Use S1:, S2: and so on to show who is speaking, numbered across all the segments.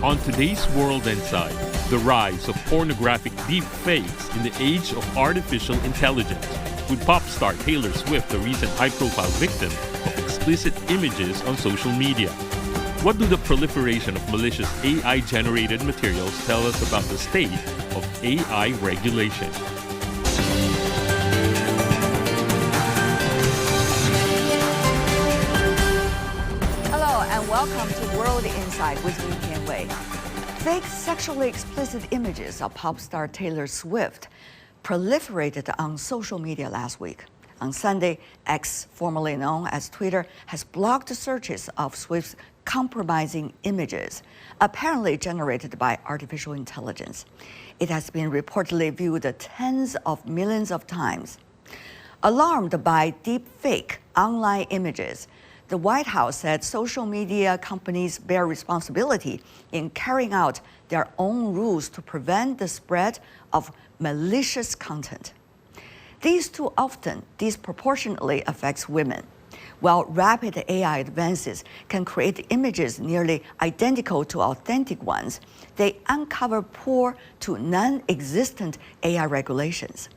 S1: On today's World Inside, the rise of pornographic deep fakes in the age of artificial intelligence, with pop star Taylor Swift the recent high-profile victim of explicit images on social media. What do the proliferation of malicious AI-generated materials tell us about the state of AI regulation?
S2: Welcome to World Inside with me, Tian Wei. Fake sexually explicit images of pop star Taylor Swift proliferated on social media last week. On Sunday, X, formerly known as Twitter, has blocked searches of Swift's compromising images, apparently generated by artificial intelligence. It has been reportedly viewed tens of millions of times. Alarmed by deep fake online images, the White House said social media companies bear responsibility in carrying out their own rules to prevent the spread of malicious content. These too often disproportionately affects women. While rapid AI advances can create images nearly identical to authentic ones, they uncover poor to non-existent AI regulations.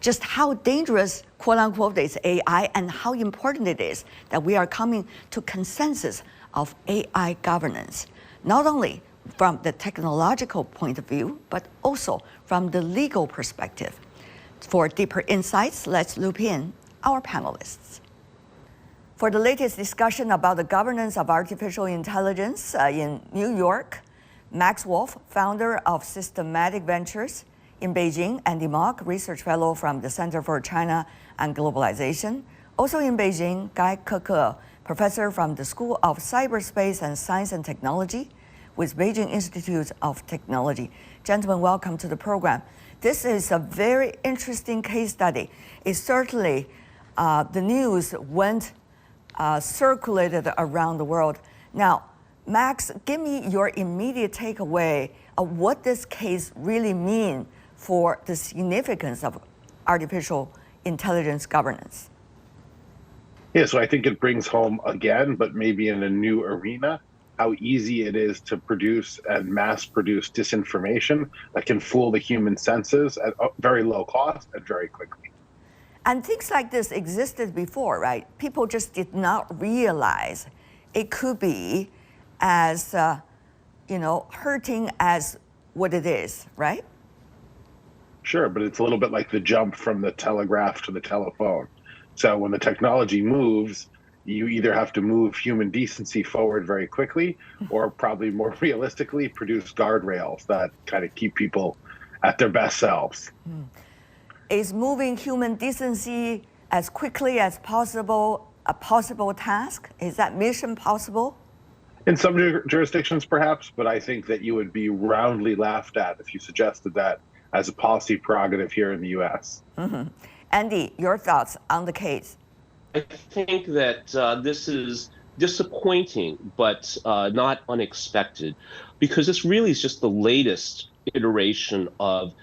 S2: Just how dangerous, quote unquote, is AI and how important it is that we are coming to consensus of AI governance, not only from the technological point of view, but also from the legal perspective. For deeper insights, let's loop in our panelists. For the latest discussion about the governance of artificial intelligence in New York, Max Wolf, founder of Systematic Ventures in Beijing, and Mock, research fellow from the Center for China and Globalization. Also in Beijing, Guy Keke, professor from the School of Cyberspace and Science and Technology with Beijing Institute of Technology. Gentlemen, welcome to the program. This is a very interesting case study. It certainly, the news went circulated around the world. Now, Max, give me your immediate takeaway of what this case really means for the significance of artificial intelligence governance.
S3: Yeah, so I think it brings home again, but maybe in a new arena, how easy it is to produce and mass produce disinformation that can fool the human senses at very low cost and very quickly.
S2: And things like this existed before, right? People just did not realize it could be as, hurting as what it is, right?
S3: Sure, but it's a little bit like the jump from the telegraph to the telephone. So when the technology moves, you either have to move human decency forward very quickly, or probably more realistically, produce guardrails that kind of keep people at their best selves.
S2: Is moving human decency as quickly as possible a possible task? Is that mission possible?
S3: In some jurisdictions, perhaps, but I think that you would be roundly laughed at if you suggested that as a policy prerogative here in the U.S.
S2: Andy, your thoughts on the case?
S4: I think that this is disappointing, but not unexpected, because this really is just the latest iteration of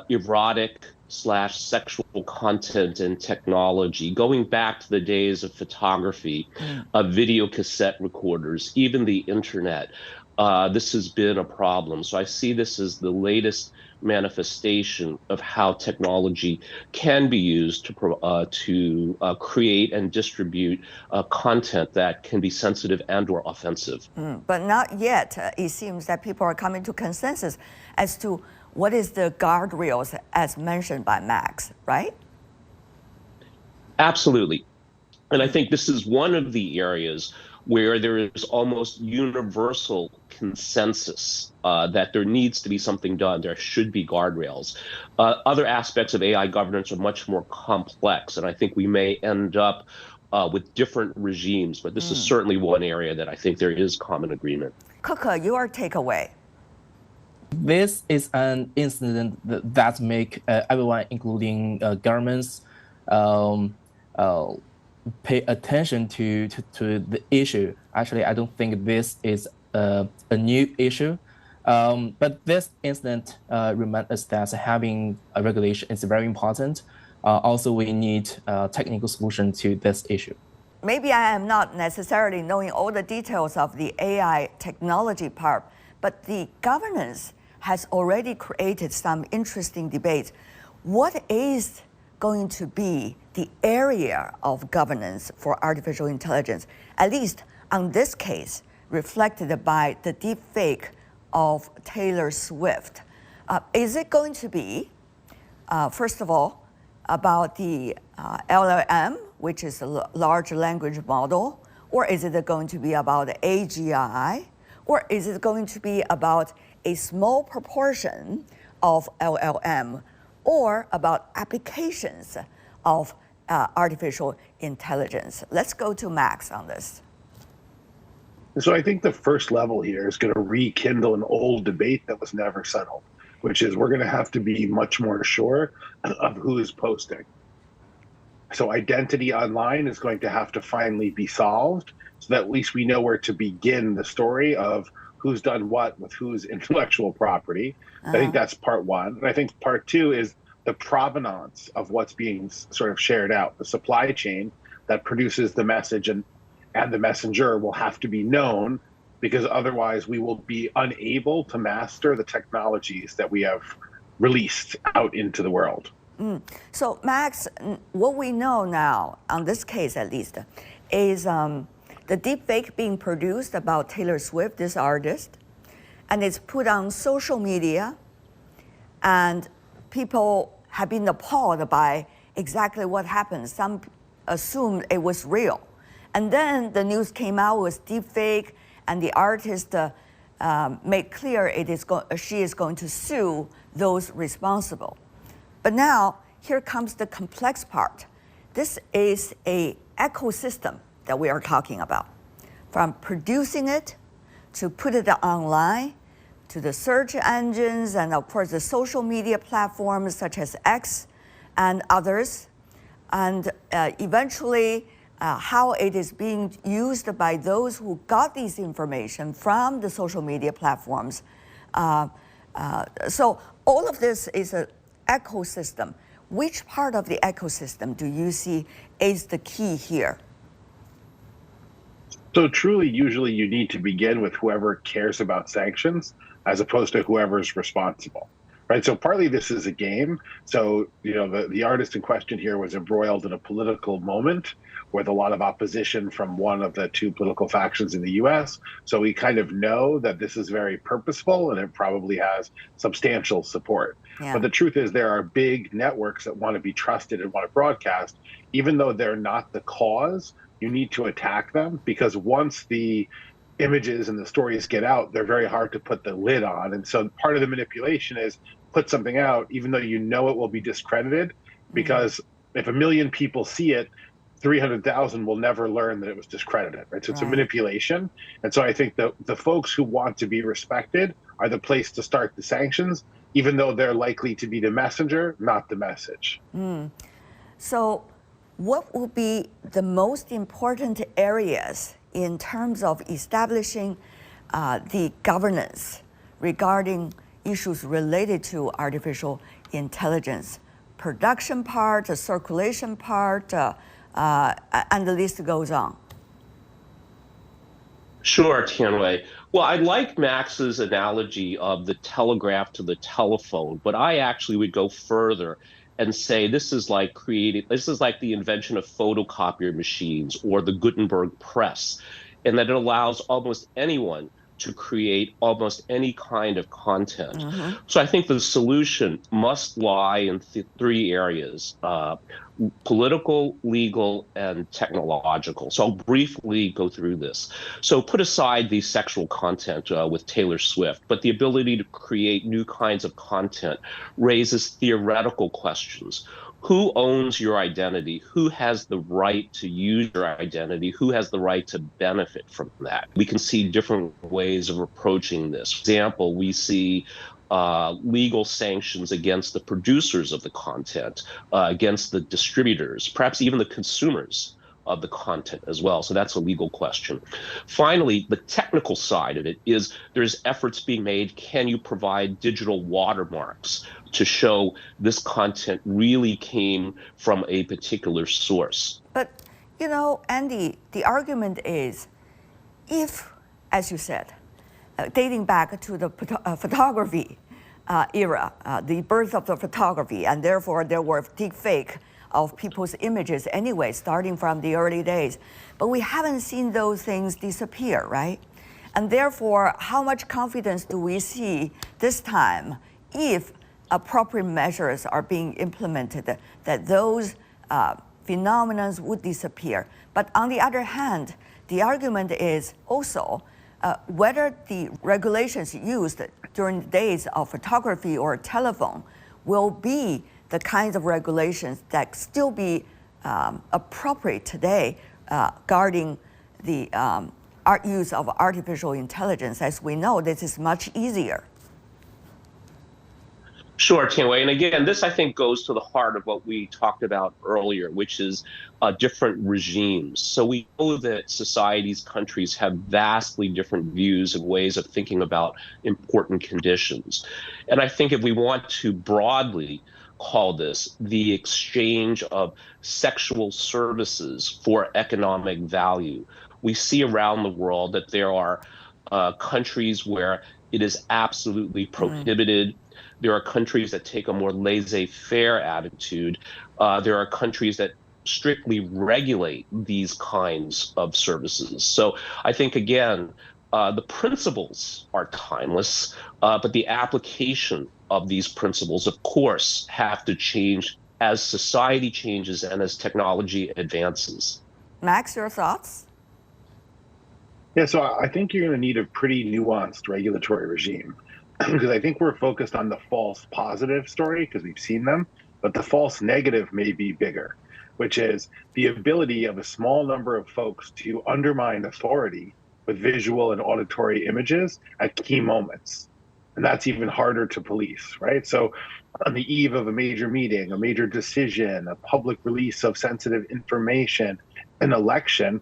S4: erotic/sexual content and technology, going back to the days of photography, of video cassette recorders, even the internet. This has been a problem. So I see this as the latest manifestation of how technology can be used to create and distribute content that can be sensitive and or offensive.
S2: But not yet. It seems that people are coming to consensus as to what is the guardrails as mentioned by Max, right?
S4: Absolutely. And I think this is one of the areas where there is almost universal consensus that there needs to be something done. There should be guardrails. Other aspects of AI governance are much more complex, and I think we may end up with different regimes, but this is certainly one area that I think there is common agreement.
S2: Keke, your takeaway.
S5: This is an incident that make everyone, including governments, pay attention to the issue. Actually, I don't think this is a new issue. But this incident reminds us that having a regulation is very important. Also, we need a technical solution to this issue.
S2: Maybe I am not necessarily knowing all the details of the AI technology part, but the governance has already created some interesting debates. What is going to be the area of governance for artificial intelligence, at least on this case, reflected by the deepfake of Taylor Swift? Is it going to be, first of all, about the LLM, which is a large language model, or is it going to be about AGI, or is it going to be about a small proportion of LLM, or about applications of artificial intelligence? Let's go to Max on this.
S3: So I think the first level here is going to rekindle an old debate that was never settled, which is we're going to have to be much more sure of who is posting. So identity online is going to have to finally be solved so that at least we know where to begin the story of who's done what with whose intellectual property. I think that's part one. And I think part two is the provenance of what's being sort of shared out. The supply chain that produces the message and the messenger will have to be known, because otherwise we will be unable to master the technologies that we have released out into the world.
S2: So Max, what we know now, on this case at least, is the deepfake being produced about Taylor Swift, this artist, and it's put on social media, and people have been appalled by exactly what happened. Some assumed it was real. And then the news came out was deepfake, and the artist made clear she is going to sue those responsible. But now, here comes the complex part. This is an ecosystem that we are talking about. From producing it, to put it online, to the search engines, and of course the social media platforms such as X and others, and eventually how it is being used by those who got this information from the social media platforms. So all of this is an ecosystem. Which part of the ecosystem do you see is the key here?
S3: So truly, usually you need to begin with whoever cares about sanctions as opposed to whoever's responsible, right? So partly this is a game. So, the artist in question here was embroiled in a political moment with a lot of opposition from one of the two political factions in the US. So we kind of know that this is very purposeful and it probably has substantial support. Yeah. But the truth is there are big networks that want to be trusted and want to broadcast, even though they're not the cause. You need to attack them, because once the images and the stories get out, they're very hard to put the lid on. And so part of the manipulation is put something out, even though you know it will be discredited, because if 1 million people see it, 300,000 will never learn that it was discredited, right? So it's a manipulation. And so I think the folks who want to be respected are the place to start the sanctions, even though they're likely to be the messenger, not the message.
S2: So what will be the most important areas in terms of establishing the governance regarding issues related to artificial intelligence? Production part, the circulation part, and the list goes on.
S4: Sure, Tianwei. Well, I like Max's analogy of the telegraph to the telephone, but I actually would go further and say this is like the invention of photocopier machines or the Gutenberg press, and that it allows almost anyone to create almost any kind of content. So I think the solution must lie in three areas: political, legal, and technological. So I'll briefly go through this. So put aside the sexual content with Taylor Swift, but the ability to create new kinds of content raises theoretical questions. Who owns your identity? Who has the right to use your identity? Who has the right to benefit from that? We can see different ways of approaching this. For example, we see legal sanctions against the producers of the content, against the distributors, perhaps even the consumers of the content as well. So that's a legal question. Finally, the technical side of it is there's efforts being made. Can you provide digital watermarks to show this content really came from a particular source?
S2: But, you know, Andy, the argument is if, as you said, dating back to the photography era, the birth of the photography, and therefore there were deep fake of people's images anyway, starting from the early days. But we haven't seen those things disappear, right? And therefore, how much confidence do we see this time if appropriate measures are being implemented that those phenomena would disappear? But on the other hand, the argument is also whether the regulations used during the days of photography or telephone will be the kinds of regulations that still be appropriate today guarding the use of artificial intelligence. As we know, this is much easier.
S4: Sure, Tianwei. And again, this I think goes to the heart of what we talked about earlier, which is different regimes. So we know that societies, countries have vastly different views and ways of thinking about important conditions. And I think if we want to broadly call this the exchange of sexual services for economic value, we see around the world that there are countries where it is absolutely prohibited. There are countries that take a more laissez-faire attitude. There are countries that strictly regulate these kinds of services. So I think, again, the principles are timeless, but the application of these principles, of course, have to change as society changes and as technology advances.
S2: Max, your thoughts?
S3: Yeah, so I think you're going to need a pretty nuanced regulatory regime because I think we're focused on the false positive story because we've seen them, but the false negative may be bigger, which is the ability of a small number of folks to undermine authority with visual and auditory images at key moments. And that's even harder to police, right? So on the eve of a major meeting, a major decision, a public release of sensitive information, an election,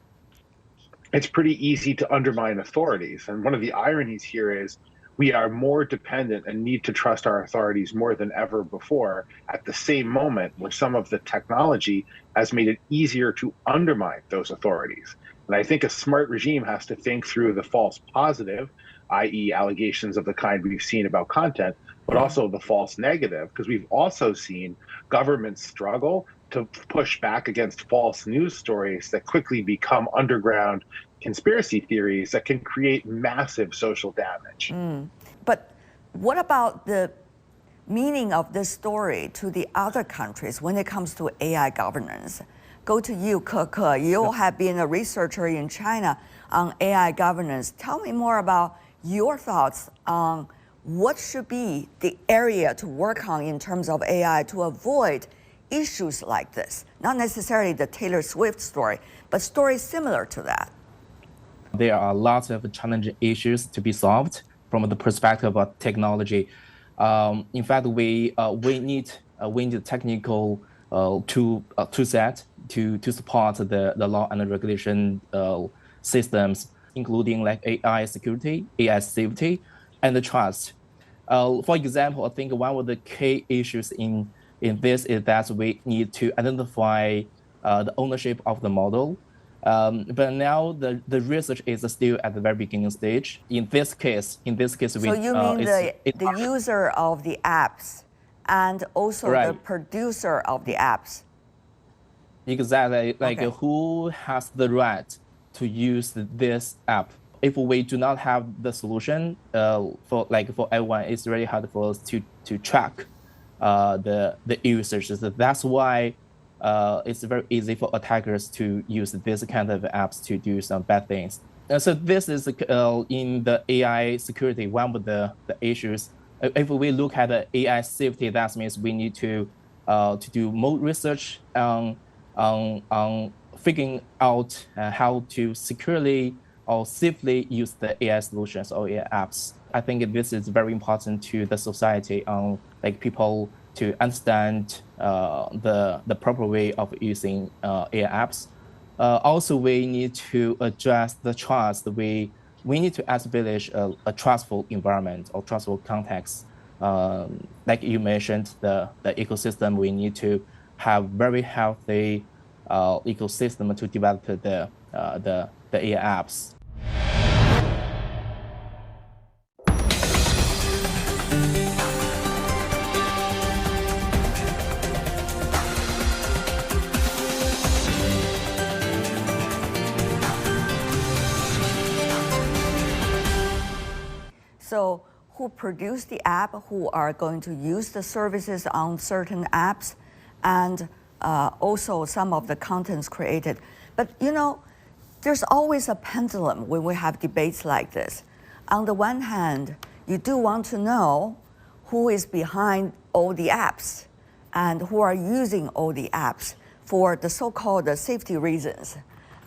S3: it's pretty easy to undermine authorities. And one of the ironies here is we are more dependent and need to trust our authorities more than ever before at the same moment where some of the technology has made it easier to undermine those authorities. And I think a smart regime has to think through the false positive, i.e. allegations of the kind we've seen about content, but also the false negative, because we've also seen governments struggle to push back against false news stories that quickly become underground conspiracy theories that can create massive social damage.
S2: But what about the meaning of this story to the other countries when it comes to AI governance? Go to you, Ke. You have been a researcher in China on AI governance. Tell me more about your thoughts on what should be the area to work on in terms of AI to avoid issues like this. Not necessarily the Taylor Swift story, but stories similar to that.
S5: There are lots of challenging issues to be solved from the perspective of technology. In fact, we need technical tool set to support the law and regulation systems, including like AI security, AI safety, and the trust. For example, I think one of the key issues in this is that we need to identify the ownership of the model. But now the research is still at the very beginning stage. In this case,
S2: So you mean the user of the apps and also the producer of the apps?
S5: Exactly, like
S2: Okay.
S5: who has the right to use this app? If we do not have the solution for everyone, it's really hard for us to track the users. So that's why it's very easy for attackers to use this kind of apps to do some bad things. So this is in the AI security, one of the issues. If we look at the AI safety, that means we need to do more research on figuring out how to securely or safely use the AI solutions or AI apps. I think this is very important to the society, like people to understand the proper way of using AI apps. Also, we need to address the trust. We need to establish a trustful environment or trustful context. Like you mentioned, the ecosystem, we need to have very healthy ecosystem to develop the AI apps.
S2: So who produce the app, who are going to use the services on certain apps, and also some of the contents created. But there's always a pendulum when we have debates like this. On the one hand, you do want to know who is behind all the apps and who are using all the apps for the so-called safety reasons,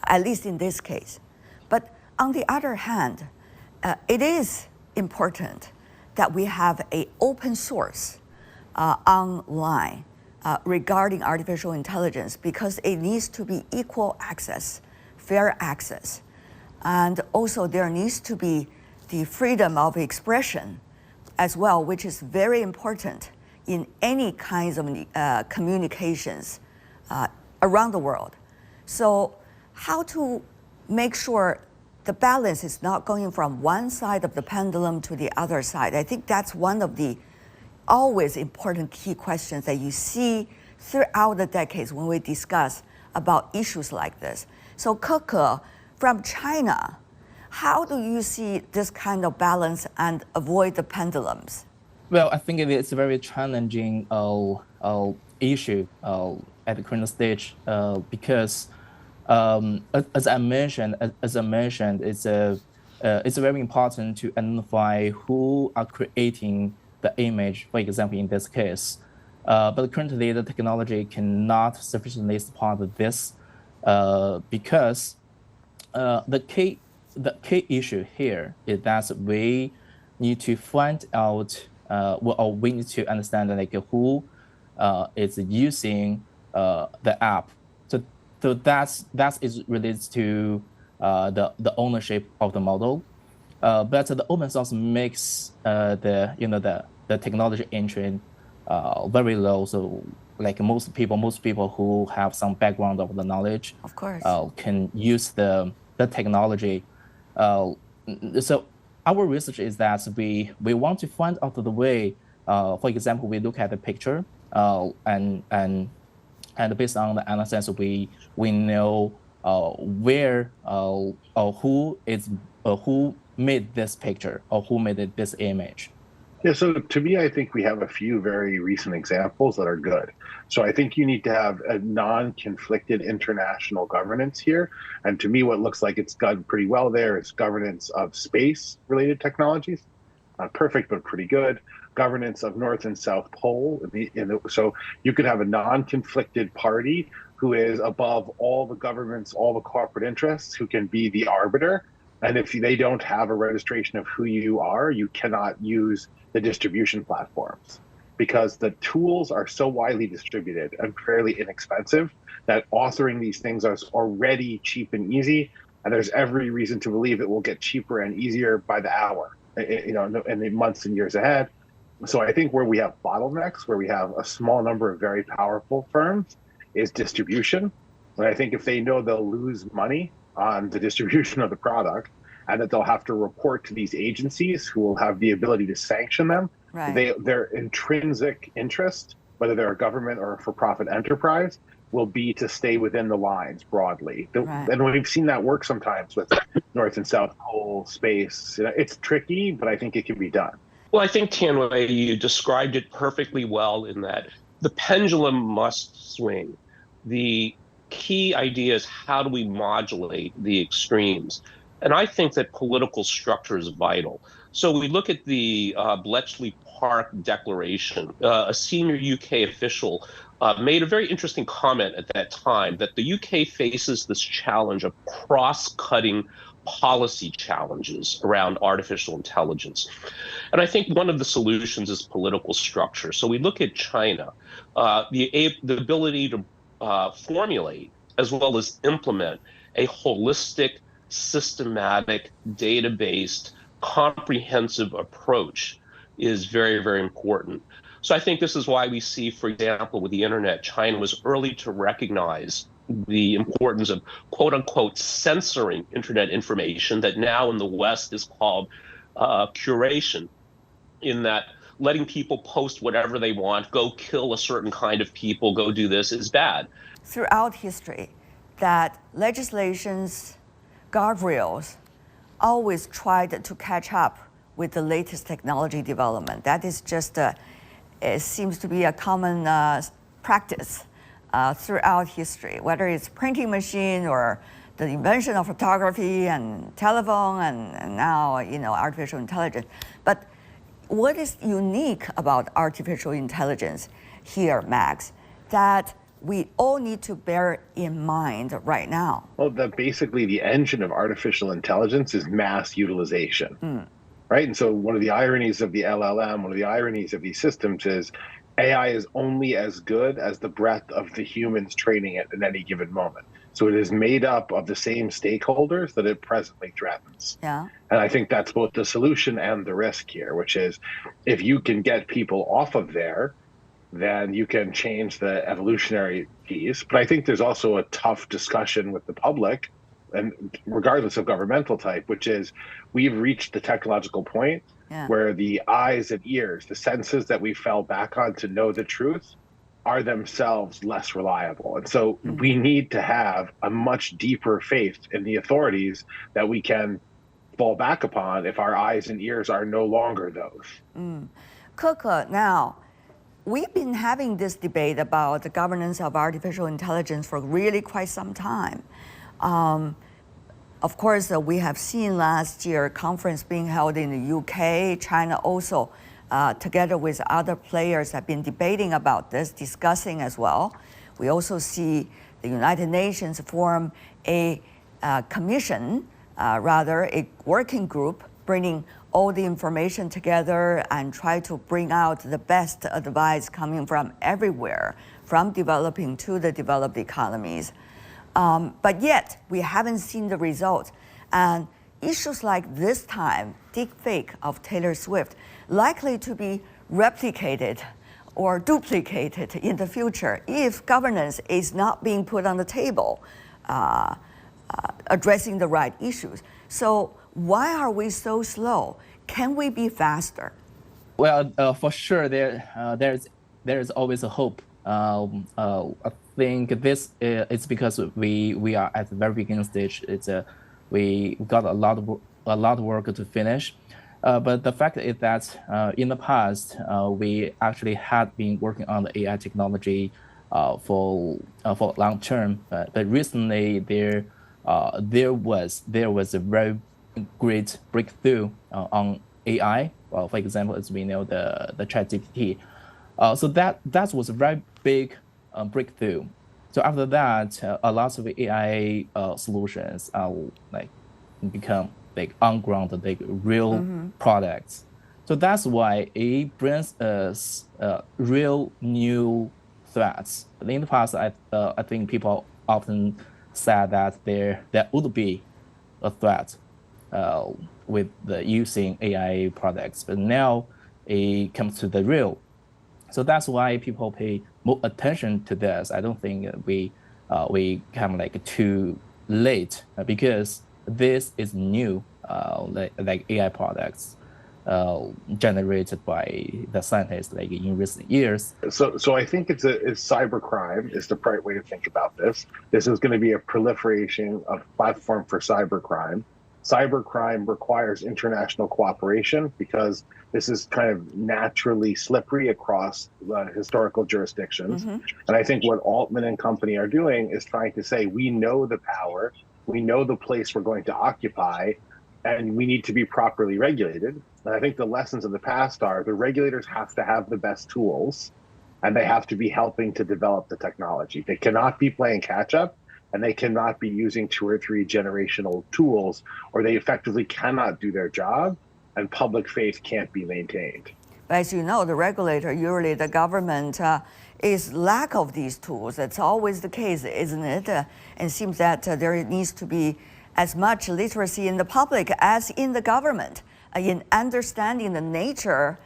S2: at least in this case. But on the other hand, it is important that we have an open source online regarding artificial intelligence, because it needs to be equal access, fair access. And also there needs to be the freedom of expression as well, which is very important in any kinds of communications around the world. So how to make sure the balance is not going from one side of the pendulum to the other side? I think that's one of the always important key questions that you see throughout the decades when we discuss about issues like this. So Keke, from China, how do you see this kind of balance and avoid the pendulums?
S5: Well, I think it's a very challenging issue at the current stage because as I mentioned, it's very important to identify who are creating the image, for example, in this case. But currently, the technology cannot sufficiently support this because the key issue here is that we need to find out, or we need to understand who is using the app. So that is related to the ownership of the model, but the open source makes the technology entry very low. So like most people who have some background of the knowledge,
S2: of course,
S5: can use the technology. So our research is that we want to find out the way. For example, we look at the picture and based on the analysis, we know where or who made this picture or who made this image.
S3: Yeah, so to me, I think we have a few very recent examples that are good. So I think you need to have a non-conflicted international governance here. And to me, what looks like it's done pretty well there is governance of space-related technologies. Not perfect, but pretty good. Governance of North and South Pole. So you could have a non-conflicted party who is above all the governments, all the corporate interests, who can be the arbiter. And if they don't have a registration of who you are, you cannot use the distribution platforms, because the tools are so widely distributed and fairly inexpensive that authoring these things is already cheap and easy. And there's every reason to believe it will get cheaper and easier by the hour, in the months and years ahead. So I think where we have bottlenecks, where we have a small number of very powerful firms, is distribution. And I think if they know they'll lose money on the distribution of the product, and that they'll have to report to these agencies who will have the ability to sanction them, right, their intrinsic interest, whether they're a government or a for-profit enterprise, will be to stay within the lines broadly. Right. And we've seen that work sometimes with North and South Pole space. It's tricky, but I think it can be done.
S4: Well, I think, Tianwei, you described it perfectly well in that the pendulum must swing. The key idea is how do we modulate the extremes? And I think that political structure is vital. So we look at the Bletchley Park Declaration. A senior UK official made a very interesting comment at that time that the UK faces this challenge of cross-cutting policy challenges around artificial intelligence. And I think one of the solutions is political structure. So we look at China, the ability to formulate as well as implement a holistic, systematic, data-based, comprehensive approach is very, very important. So I think this is why we see, for example, with the internet, China was early to recognize the importance of quote unquote censoring internet information that now in the West is called curation, in that letting people post whatever they want, go kill a certain kind of people, go do this is bad.
S2: Throughout history, that legislations, guardrails, always tried to catch up with the latest technology development. That is just, it seems to be a common practice throughout history, whether it's printing machine or the invention of photography and telephone and now, artificial intelligence. But what is unique about artificial intelligence here, Max, that we all need to bear in mind right now?
S3: Well, that basically the engine of artificial intelligence is mass utilization, right? And so one of the ironies of the LLM, one of the ironies of these systems is AI is only as good as the breadth of the humans training it at any given moment. So it is made up of the same stakeholders that it presently threatens.
S2: Yeah.
S3: And I think that's both the solution and the risk here, which is if you can get people off of there, then you can change the evolutionary piece. But I think there's also a tough discussion with the public, and regardless of governmental type, which is we've reached the technological point where the eyes and ears, the senses that we fell back on to know the truth, are themselves less reliable. And so we need to have a much deeper faith in the authorities that we can fall back upon if our eyes and ears are no longer those.
S2: Cook, now, we've been having this debate about the governance of artificial intelligence for really quite some time. Of course, we have seen last year a conference being held in the UK. China also, together with other players, have been debating about this, discussing as well. We also see the United Nations form a commission, a working group, bringing all the information together and try to bring out the best advice coming from everywhere, from developing to the developed economies. But yet, we haven't seen the results. And issues like this time, deepfake of Taylor Swift, likely to be replicated or duplicated in the future if governance is not being put on the table, addressing the right issues. So why are we so slow? Can we be faster?
S5: Well, for sure, there's always a hope. I think this is because we are at the very beginning stage. We got a lot of work to finish. But the fact is that in the past, we actually had been working on the AI technology for long term. But recently, there was a very great breakthrough on AI. Well, for example, as we know, the ChatGPT. So that was a very big breakthrough. So after that, a lot of AI solutions become on ground, real products. So that's why it brings us real new threats. In the past, I think people often said that there would be a threat with using AI products, but now it comes to the real. So that's why people pay more attention to this. I don't think we come too late because this is new, like AI products generated by the scientists in recent years.
S3: So I think it's cybercrime is the right way to think about this. This is going to be a proliferation of platform for cybercrime. Cybercrime requires international cooperation because this is kind of naturally slippery across historical jurisdictions. And I think what Altman and company are doing is trying to say, we know the power, we know the place we're going to occupy, and we need to be properly regulated. And I think the lessons of the past are the regulators have to have the best tools, and they have to be helping to develop the technology. They cannot be playing catch up, and they cannot be using 2 or 3 generational tools, or they effectively cannot do their job, and public faith can't be maintained.
S2: But as you know, the regulator, usually the government, is lack of these tools. It's always the case, isn't it? And it seems that there needs to be as much literacy in the public as in the government in understanding the nature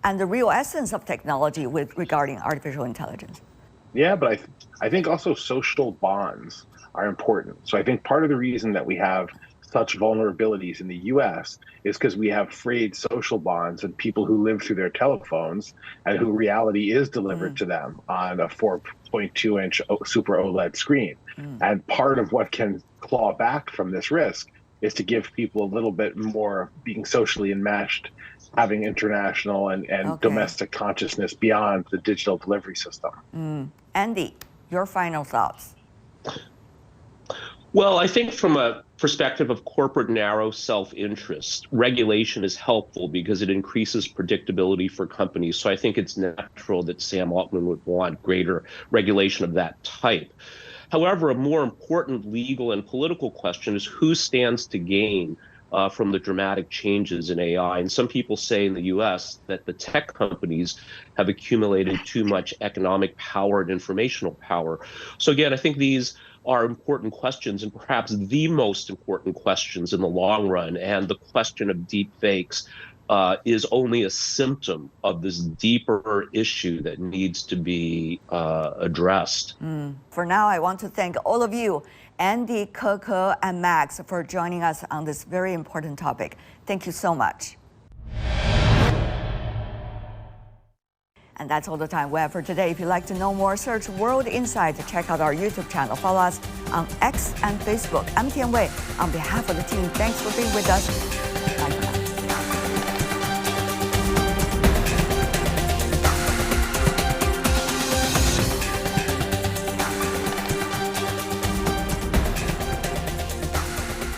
S2: and the real essence of technology regarding artificial intelligence.
S3: Yeah, but I think also social bonds are important. So I think part of the reason that we have such vulnerabilities in the US is because we have frayed social bonds and people who live through their telephones and who reality is delivered to them on a 4.2-inch Super OLED screen. And part of what can claw back from this risk is to give people a little bit more being socially enmeshed, having international and domestic consciousness beyond the digital delivery system.
S2: Andy, your final thoughts.
S4: Well, I think from a perspective of corporate narrow self-interest, regulation is helpful because it increases predictability for companies. So I think it's natural that Sam Altman would want greater regulation of that type. However, a more important legal and political question is who stands to gain from the dramatic changes in AI. And some people say in the US that the tech companies have accumulated too much economic power and informational power. So again, I think these are important questions and perhaps the most important questions in the long run. And the question of deep fakes is only a symptom of this deeper issue that needs to be addressed.
S2: For now, I want to thank all of you, Andy, Keke, and Max, for joining us on this very important topic. Thank you so much. And that's all the time we have for today. If you'd like to know more, search World Insight to check out our YouTube channel. Follow us on X and Facebook. I'm Tian Wei. On behalf of the team, thanks for being with us. Bye.